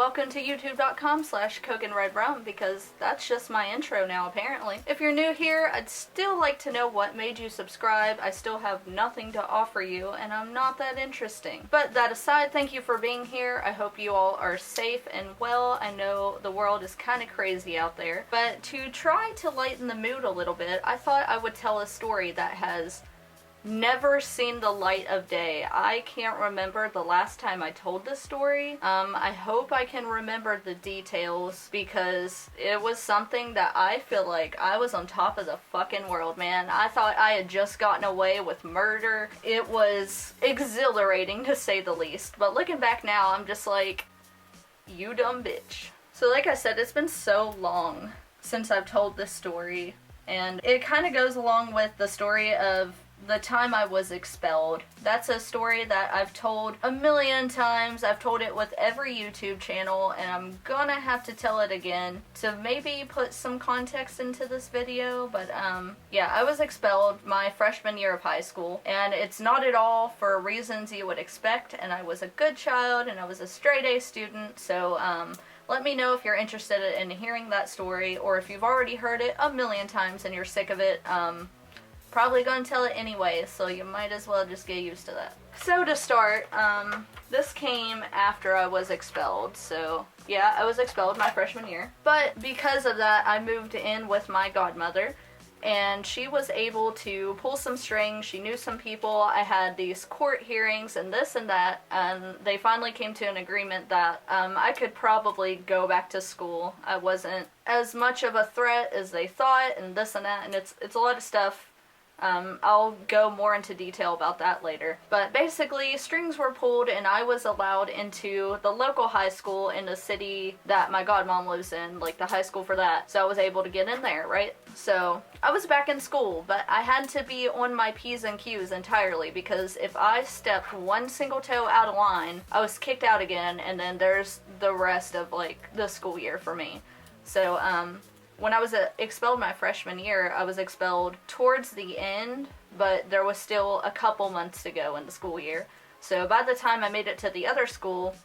welcome to youtube.com/cokeandredrum, because that's just my intro now apparently. If you're new here, I'd still like to know what made you subscribe. I still have nothing to offer you, and I'm not that interesting. But that aside, thank you for being here. I hope you all are safe and well. I know the world is kind of crazy out there. But to try to lighten the mood a little bit, I thought I would tell a story that has never seen the light of day. I can't remember the last time I told this story. I hope I can remember the details, because it was something that I feel like I was on top of the fucking world, man. I thought I had just gotten away with murder. It was exhilarating to say the least, but looking back now, I'm just like, you dumb bitch. So like I said, it's been so long since I've told this story, and it kind of goes along with the story of the time I was expelled. That's a story that I've told a million times. I've told it with every YouTube channel, and I'm gonna have to tell it again to maybe put some context into this video. But yeah, I was expelled my freshman year of high school, and it's not at all for reasons you would expect, and I was a good child, and I was a straight A student, so let me know if you're interested in hearing that story, or if you've already heard it a million times and you're sick of it. Probably gonna tell it anyway, so you might as well just get used to that. So to start, this came after I was expelled. So yeah, I was expelled my freshman year. But because of that, I moved in with my godmother, and she was able to pull some strings. She knew some people. I had these court hearings and this and that, and they finally came to an agreement that I could probably go back to school. I wasn't as much of a threat as they thought, and this and that, and it's a lot of stuff. I'll go more into detail about that later. But basically, strings were pulled and I was allowed into the local high school in the city that my godmom lives in, like the high school for that. So I was able to get in there, right? So I was back in school, but I had to be on my P's and Q's entirely, because if I stepped one single toe out of line, I was kicked out again, and then there's the rest of like the school year for me. So when I was expelled my freshman year, I was expelled towards the end, but there was still a couple months to go in the school year. So by the time I made it to the other school,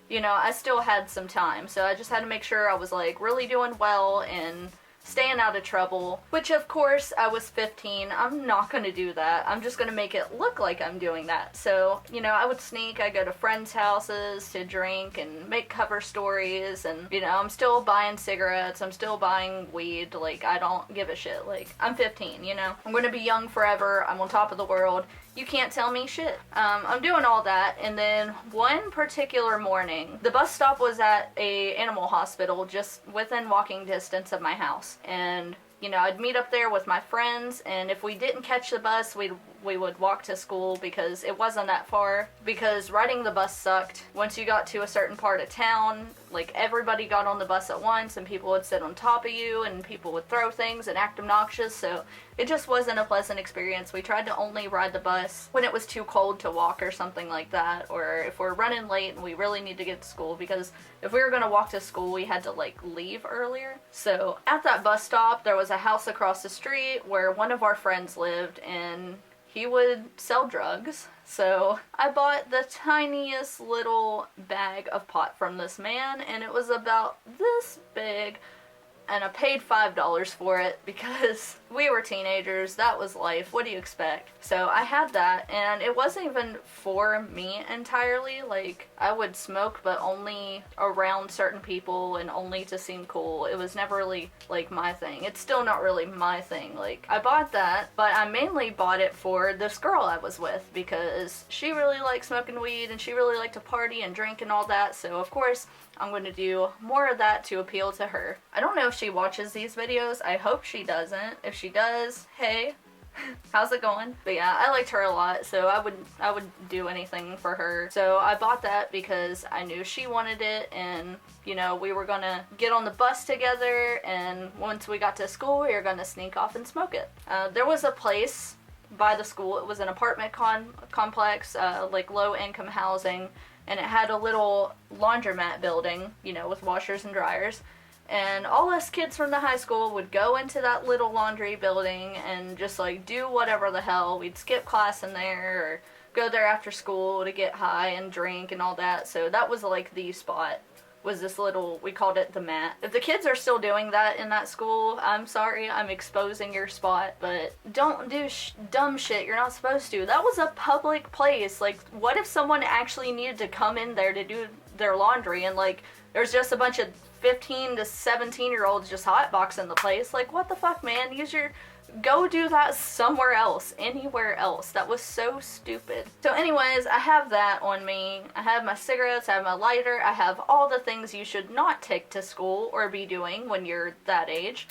you know, I still had some time. So I just had to make sure I was like really doing well and staying out of trouble, which of course I was 15. I'm not gonna do that. I'm just gonna make it look like I'm doing that. So, you know, I would sneak. I go to friends' houses to drink and make cover stories, and, you know, I'm still buying cigarettes, I'm still buying weed. Like, I don't give a shit. Like, I'm 15, you know? I'm gonna be young forever. I'm on top of the world. You can't tell me shit. I'm doing all that, and then one particular morning, the bus stop was at a animal hospital just within walking distance of my house. And, you know, I'd meet up there with my friends, and if we didn't catch the bus, we would walk to school, because it wasn't that far, because riding the bus sucked. Once you got to a certain part of town, like, everybody got on the bus at once, and people would sit on top of you, and people would throw things and act obnoxious, so it just wasn't a pleasant experience. We tried to only ride the bus when it was too cold to walk or something like that, or if we're running late and we really need to get to school, because if we were going to walk to school, we had to, like, leave earlier. So at that bus stop, there was a house across the street where one of our friends lived, and he would sell drugs. So I bought the tiniest little bag of pot from this man, and it was about this big, and I paid $5 for it because we were teenagers. That was life. What do you expect? So I had that, and it wasn't even for me entirely. Like, I would smoke, but only around certain people and only to seem cool. It was never really, like, my thing. It's still not really my thing. Like, I bought that, but I mainly bought it for this girl I was with, because she really liked smoking weed, and she really liked to party and drink and all that. So, of course, I'm going to do more of that to appeal to her. I don't know if she watches these videos. I hope she doesn't. If she does, hey, how's it going? But yeah, I liked her a lot, so I would do anything for her. So I bought that because I knew she wanted it, and, you know, we were gonna get on the bus together, and once we got to school, we were gonna sneak off and smoke it. There was a place by the school. It was an apartment complex, like low-income housing, and it had a little laundromat building, you know, with washers and dryers. And all us kids from the high school would go into that little laundry building and just, like, do whatever the hell. We'd skip class in there, or go there after school to get high and drink and all that. So that was, like, the spot was this little, we called it the mat. If the kids are still doing that in that school, I'm sorry, I'm exposing your spot, but don't do dumb shit you're not supposed to. That was a public place. Like, what if someone actually needed to come in there to do their laundry and, like, there's just a bunch of 15 to 17-year-olds just hotboxing the place? Like, what the fuck, man? Go do that somewhere else, anywhere else. That was so stupid. So anyways, I have that on me. I have my cigarettes, I have my lighter, I have all the things you should not take to school or be doing when you're that age.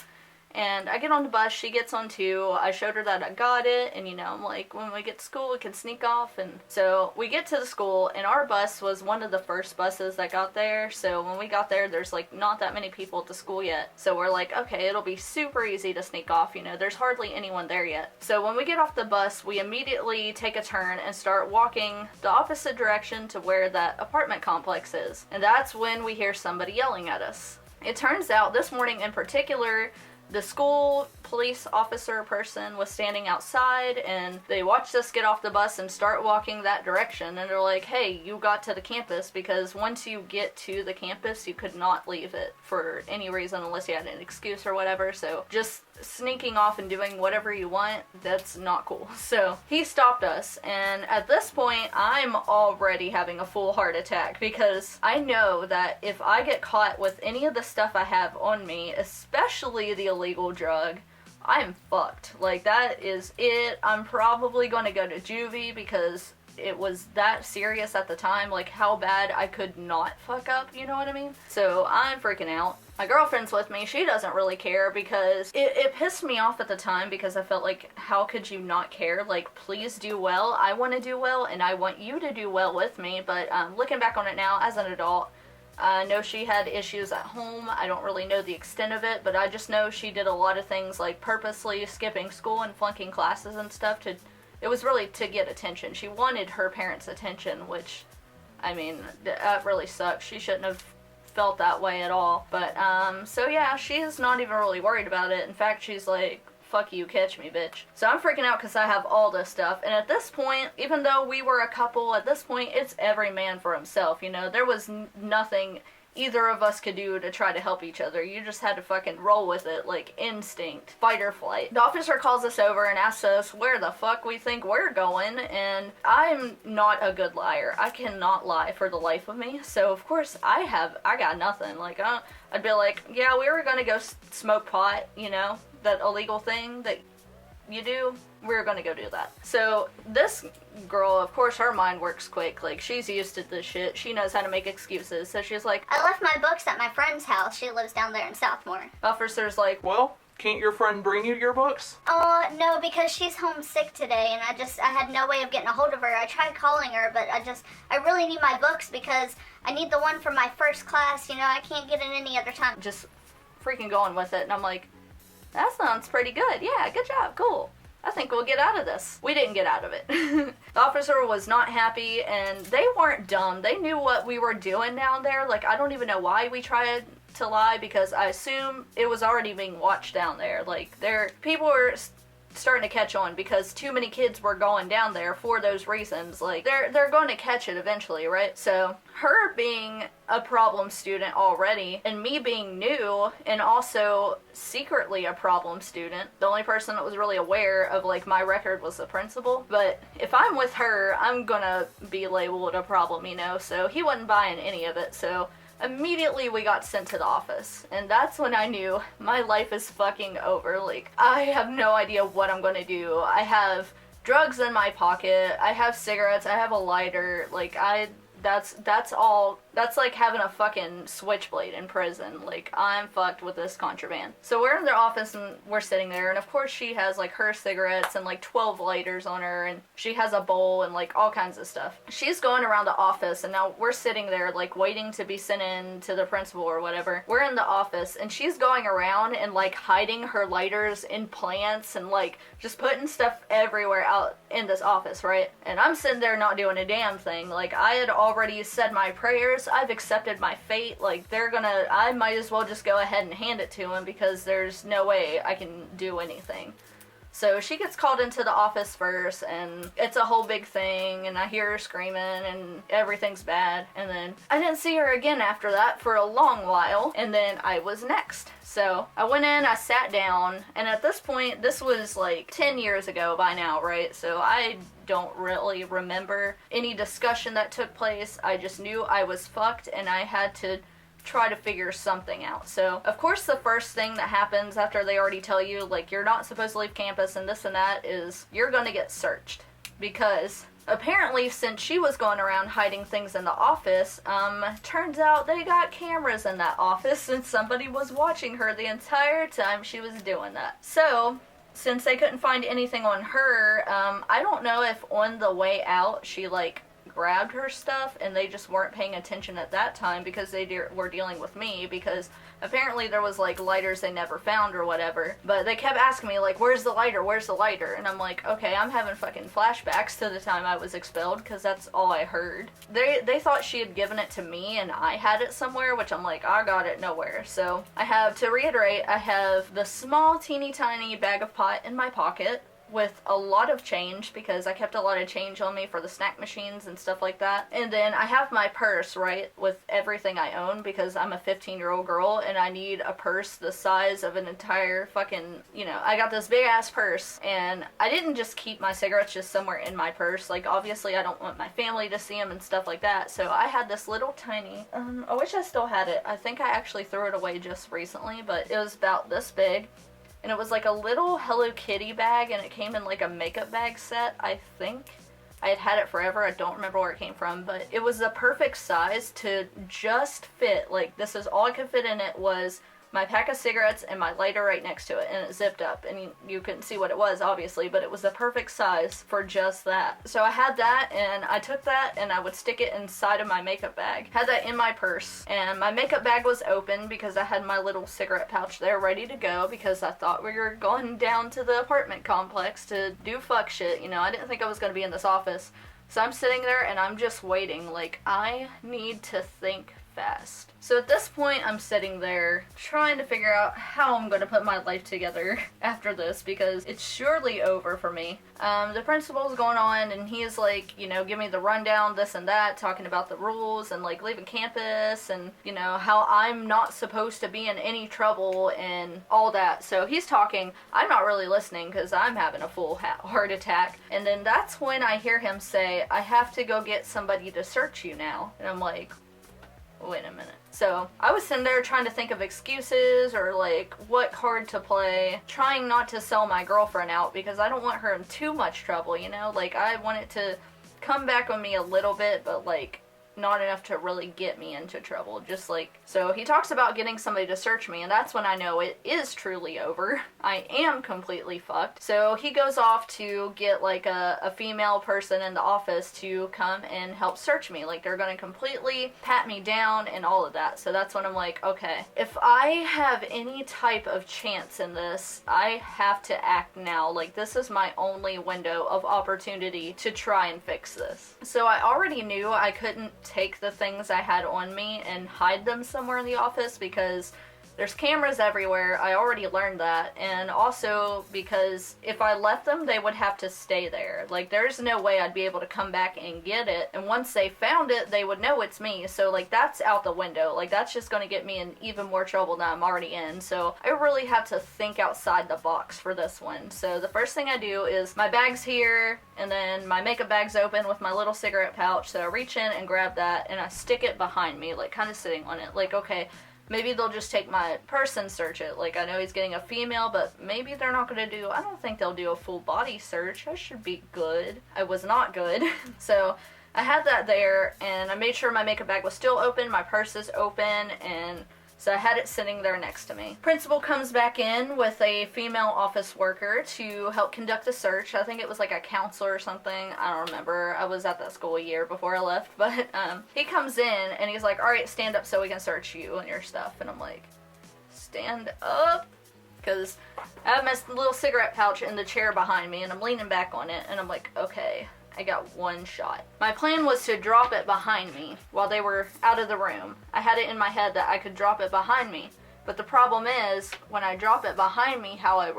And I get on the bus, she gets on too. I showed her that I got it, and you know, I'm like, when we get to school, we can sneak off. And so we get to the school, and our bus was one of the first buses that got there. So when we got there, there's like not that many people at the school yet. So we're like, okay, it'll be super easy to sneak off, you know, there's hardly anyone there yet. So when we get off the bus, we immediately take a turn and start walking the opposite direction to where that apartment complex is. And that's when we hear somebody yelling at us. It turns out this morning in particular, the school police officer person was standing outside, and they watched us get off the bus and start walking that direction, and they're like, hey, you got to the campus, because once you get to the campus, you could not leave it for any reason unless you had an excuse or whatever. So just sneaking off and doing whatever you want, that's not cool. So he stopped us, and at this point I'm already having a full heart attack, because I know that if I get caught with any of the stuff I have on me, especially the illegal drug, I'm fucked. Like, that is it. I'm probably going to go to juvie, because it was that serious at the time, like how bad I could not fuck up, you know what I mean? So I'm freaking out. My girlfriend's with me. She doesn't really care, because it pissed me off at the time, because I felt like, how could you not care? Like, please do well. I want to do well, and I want you to do well with me. But looking back on it now as an adult, I know she had issues at home. I don't really know the extent of it, but I just know she did a lot of things like purposely skipping school and flunking classes and stuff it was really to get attention. She wanted her parents' attention, which, I mean, that really sucks. She shouldn't have felt that way at all. But, so yeah, she's not even really worried about it. In fact, she's like, fuck you, catch me, bitch. So I'm freaking out because I have all this stuff. And at this point, even though we were a couple, at this point, it's every man for himself, you know? There was nothing either of us could do to try to help each other. You just had to fucking roll with it, like instinct, fight or flight. The officer calls us over and asks us where the fuck we think we're going, and I'm not a good liar. I cannot lie for the life of me. So of course I got nothing. Like, I'd be like, yeah, we were gonna go smoke pot, you know, that illegal thing that you do, we're gonna go do that. So this girl, of course, her mind works quick. Like, she's used to this shit. She knows how to make excuses. So she's like, I left my books at my friend's house. She lives down there in Southmore. Officer's like, well, can't your friend bring you your books? No, because she's homesick today, and I had no way of getting a hold of her. I tried calling her, but I really need my books, because I need the one for my first class, you know, I can't get it any other time. Just freaking going with it, and I'm like, that sounds pretty good. Yeah, good job, cool. I think we'll get out of this. We didn't get out of it. The officer was not happy, and they weren't dumb. They knew what we were doing down there. Like, I don't even know why we tried to lie, because I assume it was already being watched down there. Like, people were starting to catch on, because too many kids were going down there for those reasons. Like, they're going to catch it eventually, right? So her being a problem student already, and me being new and also secretly a problem student, the only person that was really aware of like my record was the principal. But if I'm with her, I'm gonna be labeled a problem, you know? So he wasn't buying any of it. So immediately we got sent to the office, and that's when I knew my life is fucking over. Like, I have no idea what I'm gonna do. I have drugs in my pocket, I have cigarettes, I have a lighter, like, that's all. That's like having a fucking switchblade in prison. Like, I'm fucked with this contraband. So we're in their office, and we're sitting there, and of course she has like her cigarettes and like 12 lighters on her, and she has a bowl and like all kinds of stuff. She's going around the office, and now we're sitting there like waiting to be sent in to the principal or whatever. We're in the office, and she's going around and like hiding her lighters in plants and like just putting stuff everywhere out in this office, right? And I'm sitting there not doing a damn thing. Like, I had already said my prayers. I've accepted my fate. Like, I might as well just go ahead and hand it to him, because there's no way I can do anything. So she gets called into the office first, and it's a whole big thing, and I hear her screaming, and everything's bad. And then I didn't see her again after that for a long while, and then I was next. So I went in, I sat down, and at this point, this was like 10 years ago by now, right? So I don't really remember any discussion that took place. I just knew I was fucked, and I had to try to figure something out. So, of course, the first thing that happens after they already tell you, like, you're not supposed to leave campus and this and that is you're gonna get searched. Because apparently, since she was going around hiding things in the office, turns out they got cameras in that office and somebody was watching her the entire time she was doing that. So, since they couldn't find anything on her, I don't know if on the way out she, like, grabbed her stuff and they just weren't paying attention at that time because they were dealing with me, because apparently there was like lighters they never found or whatever, but they kept asking me like, where's the lighter, and I'm like, okay, I'm having fucking flashbacks to the time I was expelled because that's all I heard. They thought she had given it to me and I had it somewhere, which I'm like, I got it nowhere. So I have, to reiterate, I have the small teeny tiny bag of pot in my pocket with a lot of change, because I kept a lot of change on me for the snack machines and stuff like that. And then I have my purse, right, with everything I own, because I'm a 15-year-old girl and I need a purse the size of an entire fucking, you know, I got this big ass purse, and I didn't just keep my cigarettes just somewhere in my purse. Like, obviously I don't want my family to see them and stuff like that, so I had this little tiny, I wish I still had it. I think I actually threw it away just recently, but it was about this big. And it was like a little Hello Kitty bag, and it came in like a makeup bag set, I think. I had had it forever, I don't remember where it came from, but it was the perfect size to just fit, like, this is all I could fit in it was my pack of cigarettes and my lighter right next to it, and it zipped up, and you couldn't see what it was, obviously, but it was the perfect size for just that. So I had that, and I took that, and I would stick it inside of my makeup bag. Had that in my purse, and my makeup bag was open because I had my little cigarette pouch there ready to go, because I thought we were going down to the apartment complex to do fuck shit, you know, I didn't think I was going to be in this office. So I'm sitting there, and I'm just waiting, like, I need to think fast. So at this point, I'm sitting there trying to figure out how I'm going to put my life together after this, because it's surely over for me. The principal's going on, and he's like, you know, give me the rundown, this and that, talking about the rules and like leaving campus and, you know, how I'm not supposed to be in any trouble and all that. So he's talking, I'm not really listening because I'm having a full heart attack. And then that's when I hear him say, I have to go get somebody to search you now. And I'm like, wait a minute. So I was sitting there trying to think of excuses or like what card to play, trying not to sell my girlfriend out because I don't want her in too much trouble, you know? Like, I want it to come back on me a little bit, but like not enough to really get me into trouble. Just like, so he talks about getting somebody to search me, and that's when I know it is truly over. I am completely fucked. So he goes off to get like a female person in the office to come and help search me. Like, they're gonna completely pat me down and all of that. So that's when I'm like, okay, if I have any type of chance in this, I have to act now. Like, this is my only window of opportunity to try and fix this. So I already knew I couldn't take the things I had on me and hide them somewhere in the office because there's cameras everywhere. I already learned that. And also because if I left them, they would have to stay there. Like, there's no way I'd be able to come back and get it. And once they found it, they would know it's me. So, like, that's out the window. Like, that's just going to get me in even more trouble than I'm already in. So I really have to think outside the box for this one. So the first thing I do is my bag's here, and then my makeup bag's open with my little cigarette pouch. So I reach in and grab that, and I stick it behind me, like, kind of sitting on it. Like, okay, maybe they'll just take my purse and search it. Like, I know he's getting a female, but maybe they're not going to do, I don't think they'll do a full body search. I should be good. I was not good. So I had that there, and I made sure my makeup bag was still open, my purse is open, and so I had it sitting there next to me. Principal comes back in with a female office worker to help conduct the search. I think it was like a counselor or something. I don't remember. I was at that school a year before I left. But he comes in and he's like, all right, stand up so we can search you and your stuff. And I'm like, stand up? Because I have my little cigarette pouch in the chair behind me and I'm leaning back on it. And I'm like, okay, I got one shot. My plan was to drop it behind me while they were out of the room. I had it in my head that I could drop it behind me. But the problem is, when I drop it behind me, how I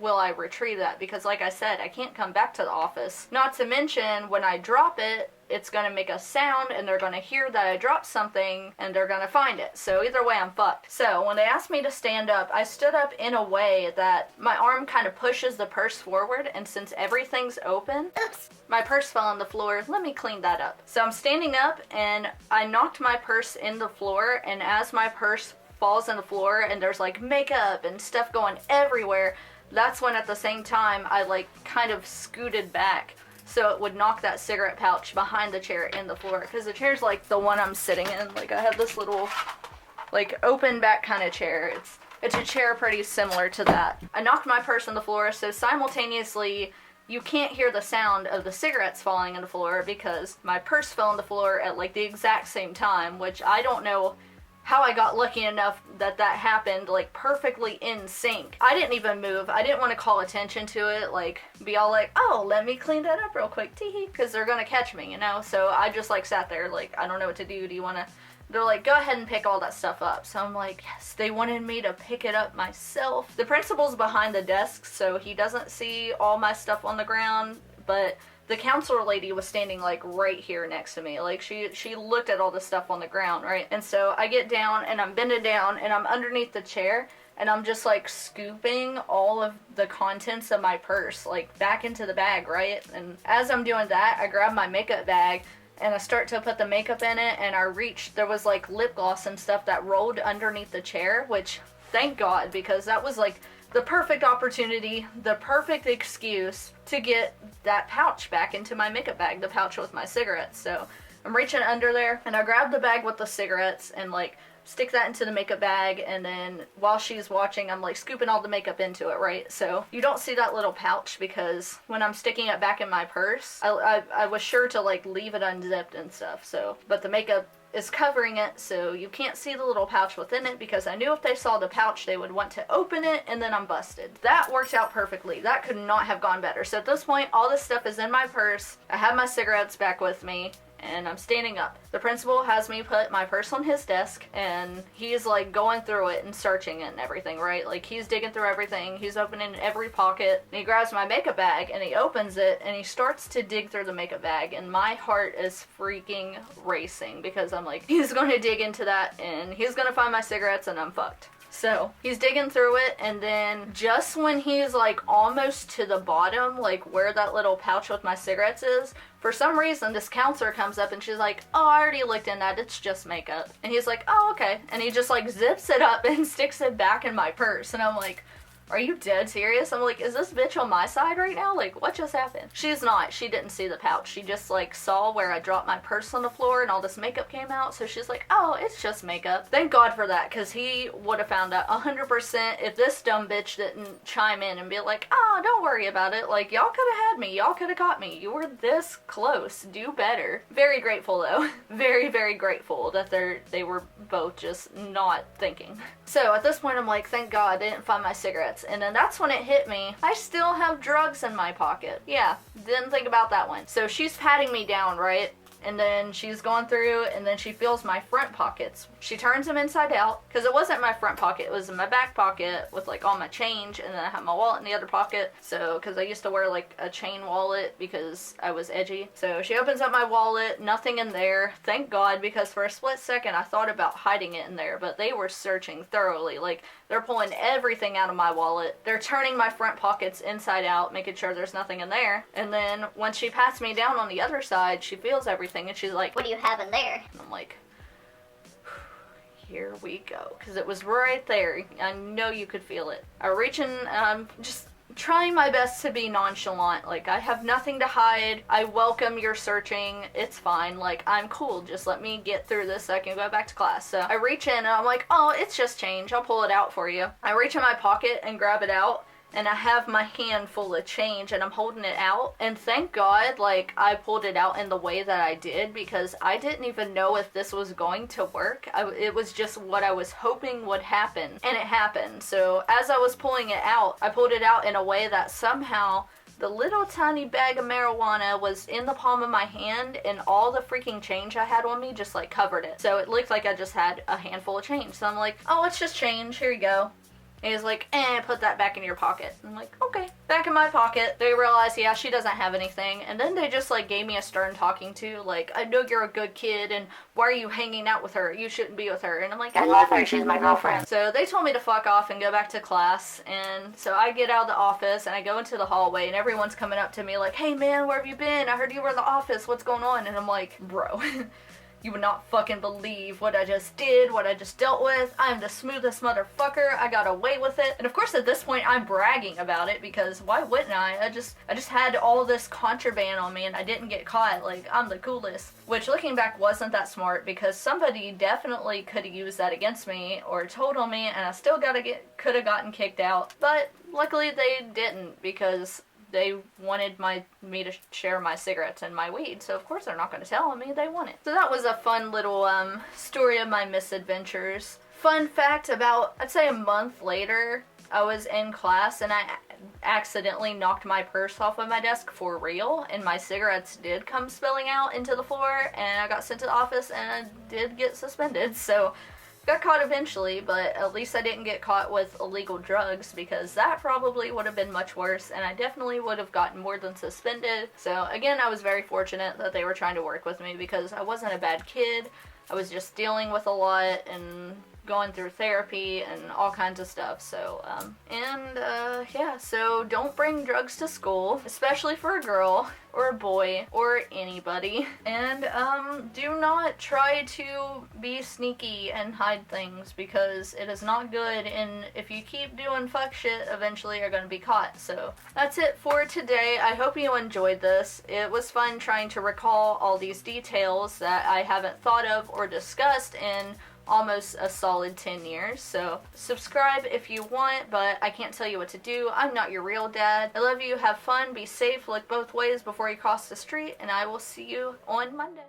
will I retrieve that? Because like I said, I can't come back to the office. Not to mention, when I drop it, it's going to make a sound and they're going to hear that I dropped something and they're going to find it. So either way, I'm fucked. So when they asked me to stand up, I stood up in a way that my arm kind of pushes the purse forward, and since everything's open, Oops. my purse fell on the floor. Let me clean that up. So I'm standing up and I knocked my purse in the floor, and as my purse falls on the floor and there's like makeup and stuff going everywhere, that's when at the same time I like kind of scooted back so it would knock that cigarette pouch behind the chair in the floor, because the chair's like the one I'm sitting in. Like I have this little like open back kind of chair. It's a chair pretty similar to that. I knocked my purse on the floor, so simultaneously you can't hear the sound of the cigarettes falling on the floor because my purse fell on the floor at like the exact same time, which I don't know how I got lucky enough that that happened like perfectly in sync. I didn't even move. I didn't want to call attention to it, like be all like, oh, let me clean that up real quick, teehee, because they're gonna catch me, you know? So I just like sat there like, I don't know what to do. Do you want to? They're like, go ahead and pick all that stuff up. So I'm like, yes, they wanted me to pick it up myself. The principal's behind the desk, so he doesn't see all my stuff on the ground, but the counselor lady was standing like right here next to me. Like she looked at all the stuff on the ground, right? And so I get down and I'm bending down and I'm underneath the chair and I'm just like scooping all of the contents of my purse like back into the bag, right? And as I'm doing that, I grab my makeup bag and I start to put the makeup in it, and I reached, there was like lip gloss and stuff that rolled underneath the chair, which thank God, because that was like the perfect opportunity, the perfect excuse to get that pouch back into my makeup bag, the pouch with my cigarettes. So I'm reaching under there and I grab the bag with the cigarettes and like stick that into the makeup bag, and then while she's watching, I'm like scooping all the makeup into it, right? So you don't see that little pouch because when I'm sticking it back in my purse, I was sure to like leave it unzipped and stuff. So, but the makeup is covering it, so you can't see the little pouch within it, because I knew if they saw the pouch they would want to open it and then I'm busted. That worked out perfectly. That could not have gone better. So at this point, all this stuff is in my purse. I have my cigarettes back with me and I'm standing up. The principal has me put my purse on his desk and he's like going through it and searching it and everything, right? Like he's digging through everything. He's opening every pocket. And he grabs my makeup bag and he opens it and he starts to dig through the makeup bag, and my heart is freaking racing because I'm like, he's going to dig into that and he's going to find my cigarettes and I'm fucked. So he's digging through it, and then just when he's like almost to the bottom, like where that little pouch with my cigarettes is, for some reason this counselor comes up and she's like, oh, I already looked in that, it's just makeup. And he's like, oh, okay. And he just like zips it up and sticks it back in my purse. And I'm like, are you dead serious? I'm like, is this bitch on my side right now? Like, what just happened? She's not. She didn't see the pouch. She just, like, saw where I dropped my purse on the floor and all this makeup came out. So she's like, oh, it's just makeup. Thank God for that, because he would have found out 100% if this dumb bitch didn't chime in and be like, oh, don't worry about it. Like, y'all could have had me. Y'all could have caught me. You were this close. Do better. Very grateful, though. Very, very grateful that they were both just not thinking. So at this point, I'm like, thank God they didn't find my cigarettes. And then that's when it hit me. I still have drugs in my pocket. Yeah, didn't think about that one. So she's patting me down, right? And then she's going through, and then she feels my front pockets. She turns them inside out, because it wasn't my front pocket, it was in my back pocket with like all my change, and then I have my wallet in the other pocket. So, because I used to wear like a chain wallet because I was edgy. So she opens up my wallet, nothing in there. Thank God, because for a split second I thought about hiding it in there, but they were searching thoroughly. Like, they're pulling everything out of my wallet. They're turning my front pockets inside out, making sure there's nothing in there. And then when she pats me down on the other side, she feels everything and she's like, what do you have in there? And I'm like, here we go. Because it was right there. I know you could feel it. I reach in, I'm just trying my best to be nonchalant. Like, I have nothing to hide. I welcome your searching. It's fine. Like, I'm cool. Just let me get through this so I can go back to class. So I reach in and I'm like, oh, it's just change. I'll pull it out for you. I reach in my pocket and grab it out. And I have my hand full of change and I'm holding it out. And thank God, like, I pulled it out in the way that I did, because I didn't even know if this was going to work. It was just what I was hoping would happen. And it happened. So as I was pulling it out, I pulled it out in a way that somehow the little tiny bag of marijuana was in the palm of my hand, and all the freaking change I had on me just like covered it. So it looked like I just had a handful of change. So I'm like, oh, it's just change. Here you go. And he's like, put that back in your pocket. I'm like, okay. Back in my pocket. They realize, yeah, she doesn't have anything. And then they just, like, gave me a stern talking to. Like, I know you're a good kid, and why are you hanging out with her? You shouldn't be with her. And I'm like, I love her. She's my girlfriend. So they told me to fuck off and go back to class. And so I get out of the office, and I go into the hallway, and everyone's coming up to me like, hey, man, where have you been? I heard you were in the office. What's going on? And I'm like, bro. You would not fucking believe what I just did, what I just dealt with. I'm the smoothest motherfucker. I got away with it. And of course at this point I'm bragging about it because why wouldn't I? I just had all this contraband on me and I didn't get caught. Like, I'm the coolest. Which looking back wasn't that smart because somebody definitely could have used that against me or told on me and I still could have gotten kicked out. But luckily they didn't because they wanted me to share my cigarettes and my weed, so of course they're not going to tell on me, they want it. So that was a fun little story of my misadventures. Fun fact, about, I'd say a month later, I was in class and I accidentally knocked my purse off of my desk for real, and my cigarettes did come spilling out into the floor, and I got sent to the office and I did get suspended, so got caught eventually, but at least I didn't get caught with illegal drugs because that probably would have been much worse and I definitely would have gotten more than suspended. So again, I was very fortunate that they were trying to work with me because I wasn't a bad kid. I was just dealing with a lot and going through therapy and all kinds of stuff. So, yeah, so don't bring drugs to school, especially for a girl or a boy or anybody. And, do not try to be sneaky and hide things because it is not good, and if you keep doing fuck shit, eventually you're gonna be caught. So, that's it for today. I hope you enjoyed this. It was fun trying to recall all these details that I haven't thought of or discussed in almost a solid 10 years. So subscribe if you want, but I can't tell you what to do. I'm not your real dad. I love you. Have fun. Be safe. Look both ways before you cross the street, and I will see you on Monday.